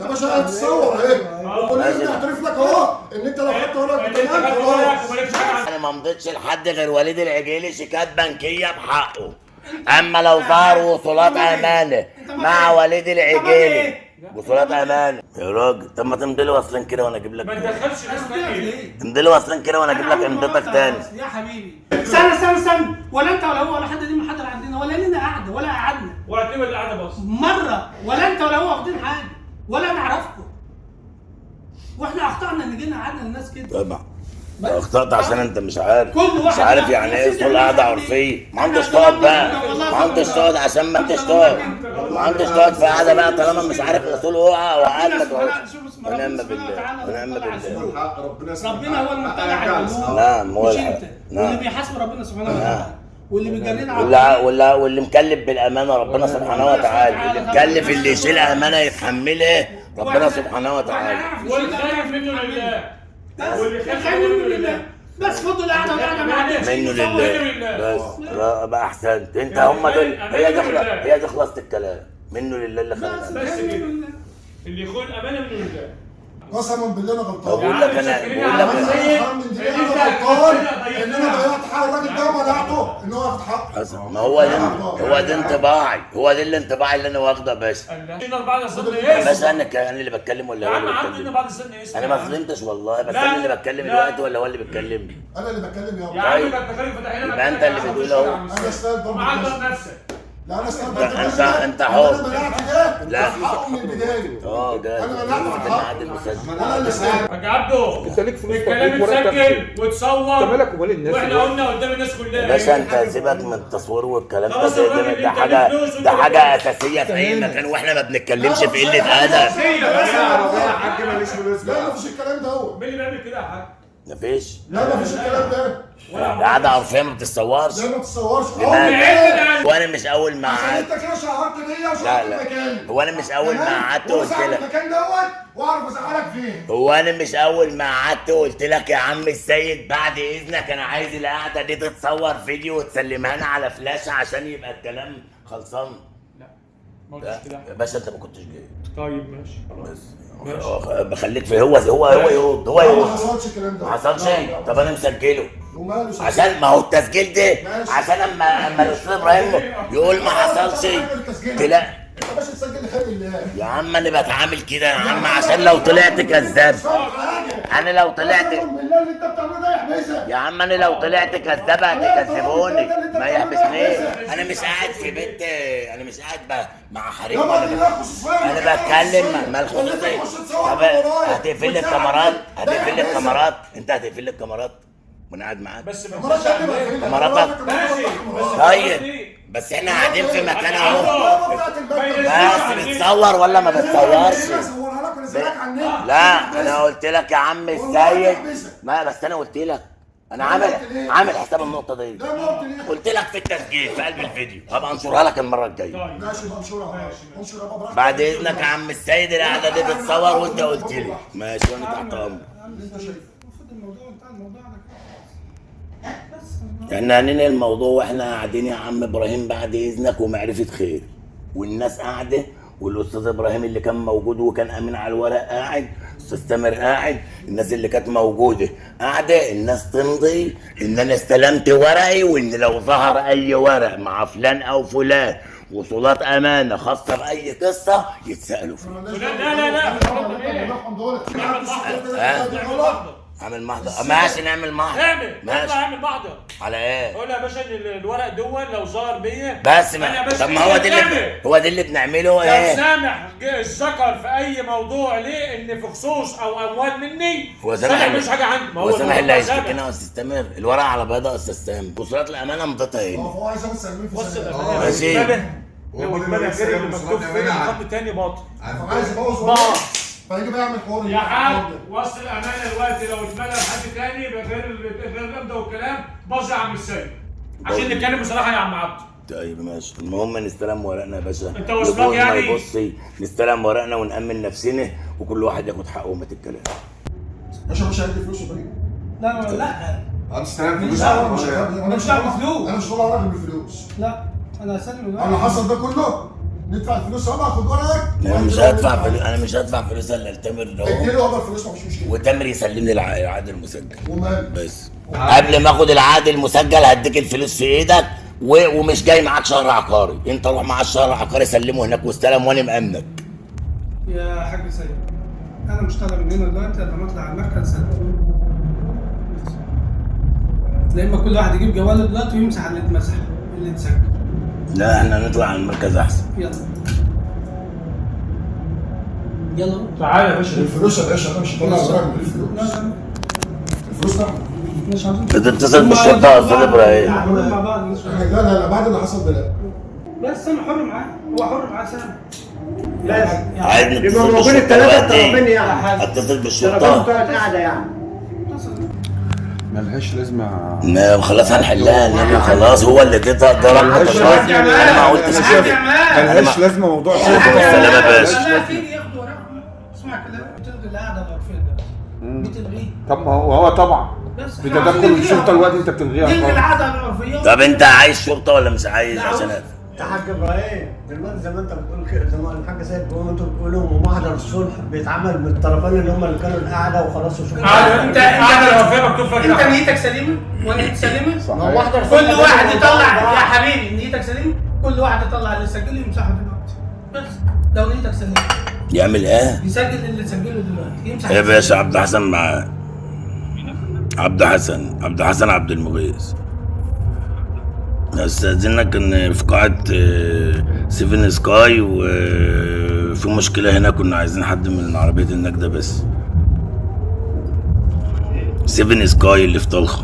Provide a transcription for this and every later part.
يا باشا هتصور اهي، ولازم اعترف لك اهو ان انت لو خدت ورقك خلاص. انا ما مضيتش لحد غير وليد العجيلي شيكات بنكيه بحقه، اما لو ظهر وصولات امانه مع وليد العجيلي وصولات امانه يا راجل، طب ما تمضي لي وصلين كده وانا اجيب لك. ما تدخلش ناس تانية. تمضي لي وصلين كده وانا اجيب لك امضتك تاني. يا حبيبي استنى ولا انت ولا هو ولا حد دي محضر عندنا ولا لنا قعده ولا قعدنا واعتبر القعده بس مره، ولا انت ولا هو واخدين حاجه ولا نعرفكم، واحنا اخطانا ان جينا قعدنا الناس كده. طبعا اخطأت عشان انت مش عارف، كل واحد مش عارف يعني ايه طول قاعده عرفيه. ما انتش تقعد بقى، ما انتش تقعد عشان ما انتش تقعد، ما انتش تقعد في قاعده بقى طالما مش عارف الاصول اوعى وقعد ما تقعدش. ونعم بالله ونعم بالله. ربنا هو المطلع على القلوب. نعم هو مش انت. واللي بيحاسب ربنا سبحانه وتعالى، واللي بيجننا على واللي مكلف بالامانه ربنا سبحانه وتعالى، اللي مكلف اللي يشيل امانه يتحملها ربنا سبحانه وتعالى. والخايف منه لله، واللي خايف خير منه منه لله. لله. بس خدوا القعده والقعده ما عادتش منه لله بس. بقى احسنت انت، هم دول، هي دي خلاصه الكلام. منه لله اللي خلقنا. بس كده، اللي يخون امانه منه لله. قسما بالله انا غلطان. بقول لك انا حرام من دي، انا غلطان ان انا ضيعت حق الراجل ده ومنعته ان هو ياخد حقه. حسن، ما هو ده انطباعي، هو ده الانطباع اللي انا واخده. بس بعد السن ايه؟ بس انا اللي بتكلم ولا يا هو عم اللي عبد ان بيتكلم؟ بعد السن ايه؟ انا ما فهمتش والله، بس لا. انا اللي بتكلم لا. دلوقتي ولا هو اللي بيتكلم؟ انا اللي بتكلم يا يا عم طيب. ده التكاليف فتحنا يبقى انت اللي بتقول اهو. انا استاذ برضه. معدل نفسك. لا انا استاذ انت حر. انا منعت ده لا. حقه من البدايه. ده انا منعت في الميعاد المسجل. انا اللي استاذ. يا عبده انت ليك فلوس الكلام تطبيق ورق اتسجل وتصور، انت مالك ومال الناس واحنا دلوقتي؟ قلنا قدام الناس كلها. يا باشا انت سيبك من التصوير والكلام خلاص ده، الراجل ده انت حاجه، ليك فلوس ده وانت حاجه ليك اساسيه في اي مكان، واحنا ما بنتكلمش في قله ادب. يا حاج ماليش فلوس. لا مفيش الكلام ده هو. مين اللي بيعمل كده يا حاج؟ مفيش. لا مفيش الكلام ده. قاعده عرفيه ما بتتصورش. لا ما تتصورش. وانا مش اول ما عشان قعدت. انت كده شهرت ليا لا وشهرت لا، المكان. هو انا مش اول ما قعدت قلت لك. المكان دوت واعرف ازعلك فين. هو انا مش اول ما قعدت قلت لك يا عم السيد بعد اذنك انا عايز القعده دي تتصور فيديو وتسلمها لنا على فلاشه عشان يبقى الكلام خلصان. لا ما قلتش كده يا باشا انت ما كنتش جاي. طيب ماشي خلاص. بخليك في هو يرد ما حصلش الكلام ده. ما حصلش. طب انا مسجله وماله سجل. عشان ما هو التسجيل ده ماشي. عشان اما الاستاذ ابراهيم يقول ما حصلش تلاقي. يا باشا تسجل لخير الله. يا عم انا بتعامل كده يا عم عشان لو طلعت كذاب. انا لو طلعت بالله اللي انت بتعمله ده يحبسك. يا عم انا لو طلعت كذاب هتكذبوني ما يحبسنيش. انا مش قاعد في بيت، انا مش قاعد مع حريم. يابا دي لها خصوصيه. انا بتكلم ما الخصوصيه. طب هتقفل لي الكاميرات؟ هتقفل لي الكاميرات؟ انت هتقفل لي الكاميرات وانا قاعد معاك؟ بس ما مرات تنساش قبل ما يقفل مراتك؟ ماشي بس طيب بس احنا قاعدين في مكان اهو. البابا بتاعت البنك. بس بتصور ولا ما بتصورش؟ صورها لك ونزلك على النت. لا انا قلت لك يا عم السيد، ما بس انا قلت لك انا عامل حساب النقطه دي. لا ما قلت ليه. قلت لك في التسجيل في قلب الفيديو، هبقى انشرها لك المره الجايه. طيب ماشي بنشرها. انشرها بقى براحتك. بعد اذنك يا عم السيد القعده دي تتصور وانت قلت لي ماشي وانا تحت امرك. اللي انت شايفه. المفروض الموضوع انتهى، الموضوع على كده بس. احنا هننهي الموضوع واحنا قاعدين يا عم ابراهيم بعد اذنك ومعرفه خير، والناس قاعده، والاستاذ ابراهيم اللي كان موجود وكان امين على الورق قاعد، استاذ تامر قاعد، الناس اللي كانت موجوده قاعده، الناس تمضي ان انا استلمت ورقي، وان لو ظهر اي ورق مع فلان او فلان وصولات امانه خاصه باي قصه يتسالوا فيه. اعمل محضر. ماشي نعمل محضر. اعمل ماشي. اعمل محضر. على ايه؟ قول يا باشا ان الورق دول لو ظهر بيا بس أنا يا ما باشا طب ما هو ده اللي بنعمله لو ايه؟ سامح الذكر في اي موضوع ليه ان في خصوص او اموال مني هو سامح مش حاجه عندي. ما هو سامح اللي الموضوع هيشتكينا يا استاذ تامر. الورقه على بيضاء يا استاذ تامر، وصولات الامانه مضتها هنا. هو عايز ياخد سلمين في بص سلمين. ماشي. لو اتمنى غير اللي مكتوب فيه خط تاني باطل. عايز يبوظ باظ. فيجي بقى يعمل حوار. يا حاج وصل الامانه دلوقتي لو اتمنى لحد تاني يبقى غير الامضاء والكلام باظ يا عم السيد. عشان نتكلم بصراحه يا عم عبد. طيب ماشي، المهم نستلم ورقنا يا باشا. انت وصلك يعني؟ ما يبصي، نستلم ورقنا ونأمن نفسنا وكل واحد ياخد حقه وما تتكلم. باشا مش هيدي فلوس يا فريق. لا انت استلمت مش فلوس دعوة. انا مش دعوة بفلوس. انا مش طالع راجل بالفلوس. لا انا هسلم انا اللي حصل ده كله ندفع الفلوس يابا، خد ورقك. انا مش هدفع فلوس الا لتامر ده، اديله يابا الفلوس مفيش مشكله. وتامر يسلمني العقد المسجل ومال بس. قبل ما اخد العقد المسجل هديك الفلوس في ايدك، ومش جاي معاك شهر عقاري، انت روح مع الشهر عقاري سلمه هناك واستلم وانا مأمنك. يا حاج سيد، انا مش طالع من هنا دلوقتي لما اطلع على المركز سلم. زي ما كل واحد يجيب جواله دلوقتي ويمسح اللي اتمسح اللي اتسجل. لا احنا نطلع على المركز احسن. يلا يلا تعالى يا باشا. الفلوس يا باشا، انا مش هطلع الراجل الفلوس. لا الفلوس طبعا. مش عاوزين. بتتصل بالشرطه يا استاذ ابراهيم. مع بعض مش لا لا لا، بعد اللي حصل ده لا. بس انا حر معاه، هو حر معاه سنه. عايز يبقى نتصل موجود بالشرطه الثلاثه دلوقتي. الطرفين يعني. اتصل الطرفين بالشرطه. بتوع القعده يعني. ملهاش لازمه. ما خلاص هنحلها، انما خلاص هو اللي اديتها ضرب. انا ما قلتش كده. ملهاش لازمه موضوع السلامة يا باشا. لا تيجي ياخد ورقه، اسمع كلامي، بتلغي القعده العرفيه ده. بتلغيه. طب ما هو طبعا بس بتدخل الشرطه الوقت انت بتلغيها. تلغي القعده العرفيه. طب انت عايز شرطه ولا مش عايز؟ عشان يا حاج ابراهيم دلوقتي زي ما انت بتقول كده، زي ما الحاج سيد بيقول، انتوا بتقولوا محضر الصلح بيتعمل من الطرفين اللي هم اللي كانوا القعده وخلاص وشكرا. انت قاعده الوفاه مكتوب فيها كده. انت نيتك سليمه وانا نيتي سليمه. ما هو محضر كل الصلح واحد ده يطلع موضوع. يا حبيبي نيتك سليمه، كل واحد يطلع اللي سجله يمسحه دلوقتي. بس لو نيتك سليمه يعمل ايه؟ يسجل اللي سجله دلوقتي يمسح. يا باشا عبد الحسن معاه. عبد حسن عبد المغيث. استاذنك ان في قاعة سيفن سكاي وفي مشكلة هنا، كنا عايزين حد من عربية النجدة بس. سيفن سكاي اللي في طلخة.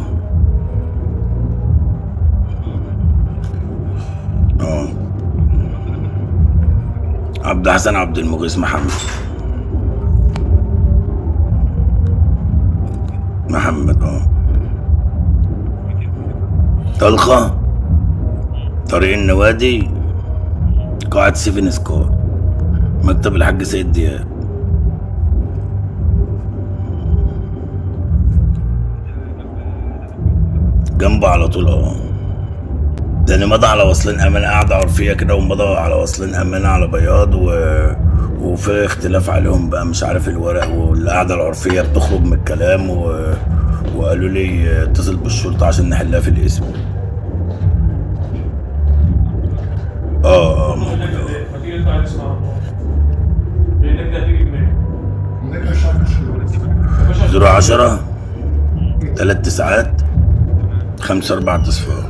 عبد حسن عبد المغيث محمد. طلخة، طريق النوادي، قاعة سيفن سكاي، مكتب الحاج سيد دياب. جنبه على طول لان مضى على وصلين امانه، قاعده عرفيه كده، ومضى على وصلين امانه على بياض وفي اختلاف عليهم بقى، مش عارف الورق، والقعده العرفيه بتخرج من الكلام وقالوا لي اتصل بالشرطه عشان نحلها في الاسم. موجود. ما تيجي نطلع نسمع. النجدة هتيجي منين؟ النجدة الشهر 010 3 9 5 4 اصفار.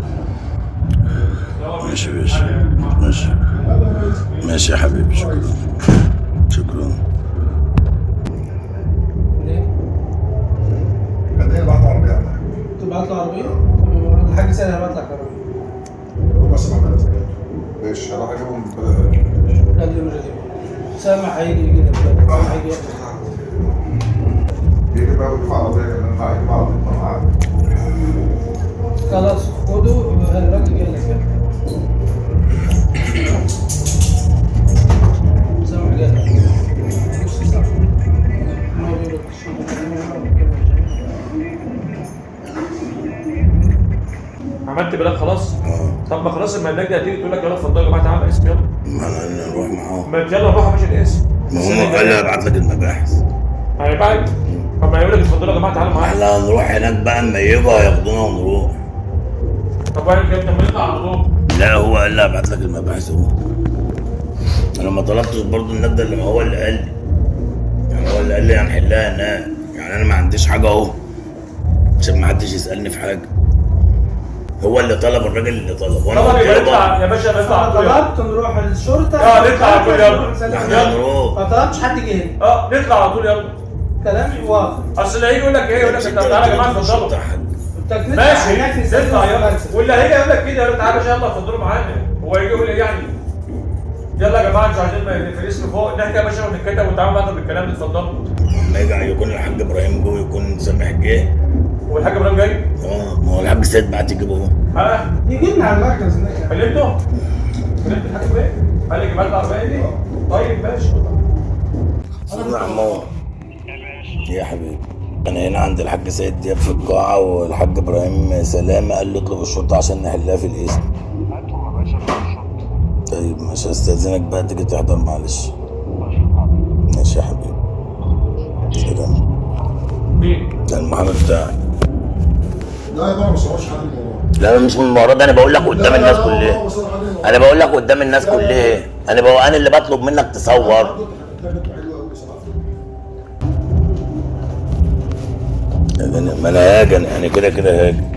ماشي يا باشا، ماشي يا حبيبي، شكرا. بعدين بعد عربية تبعت له عربيه؟ الحاج سيد هبعت لك عربيه. بس ما بلاش. ماشي هروح اجيبهم قبل ما اجيبه سامح هيجي كده، سامح هيجي ياخد. يجي بقى ويدفع عربيه كمان معاك بعض معاك. خلاص خده، الراجل جاي لك. سامح جاي لك. نص ساعة. ما بيقول لك عملت بلاغ خلاص؟ طب ما خلاص، اما النجدة هتيجي تقول لك يلا اتفضلوا يا جماعه تعالوا اسم، يلا. ما انا نروح معاهم. ما يلا نروح يا باشا الاسم. ما هو قال لي ابعت لك المباحث. هيبعت. طب ما يقول لك اتفضلوا يا جماعه تعالوا معايا. احنا هنروح هناك بقى، اما يجوا هياخدونا ونروح. طب وين كده لما نطلع على طول؟ لا هو قال لي ابعت لك المباحث اهو. انا ما طلبتش برضه النجدة، اللي هو اللي قال لي. يعني هو اللي قال لي هنحلها هناك، يعني انا ما عنديش حاجه اهو عشان ما حدش يسالني في حاجه. هو اللي طلب، الراجل اللي طلب، وانا طبعا قلت له نطلع بقى يا باشا، نطلع على طول يلا. طلبت نروح الشرطه. نطلع على طول يلا. احنا هنروح. ما طلبتش حد جه. نطلع على طول يلا. كلامي واضح. اصل اللي هيجي يقول لك ايه؟ يقول لك انت تعالى يا جماعه اتفضلوا. ماشي نطلع يلا. واللي هيجي يقول لك كده، يقول لك تعالى يا باشا يلا اتفضلوا معانا. هو يجي يقول ايه يعني؟ يلا يا جماعه انتوا عايزين في الاسم فوق نحكي يا باشا ونتكتب ونتعامل بعض بالكلام، اتفضلوا. لما يجي يكون الحاج ابراهيم جوه، يكون سامح جه. والحاج ابراهيم جاي؟ ما هو الحاج سيد بعت يجيبه اهو. يجي لنا على المركز هناك. كلمته الحاج ابراهيم؟ قال لي جبت العربيه دي؟ طيب ماشي. استاذ عمار يا حبيبي، انا هنا عند الحاج سيد دياب في القاعه، والحاج ابراهيم سلامه قال لي اطلب الشرطه عشان نحلها في الاسم. هاتهم يا باشا في الشرطة. طيب مش هستأذنك بقى تيجي تحضر معلش. ماشي يا حبيبي. سلام. مين؟ ده المحامي بتاعك. لا يا بابا ما صورش حد من وراه. لا مش من الموضوع ده، انا بقول لك قدام الناس كلها. انا بقول لك قدام الناس كلها، انا اللي بطلب منك تصور. ما انا هاجي يعني كده هاجي.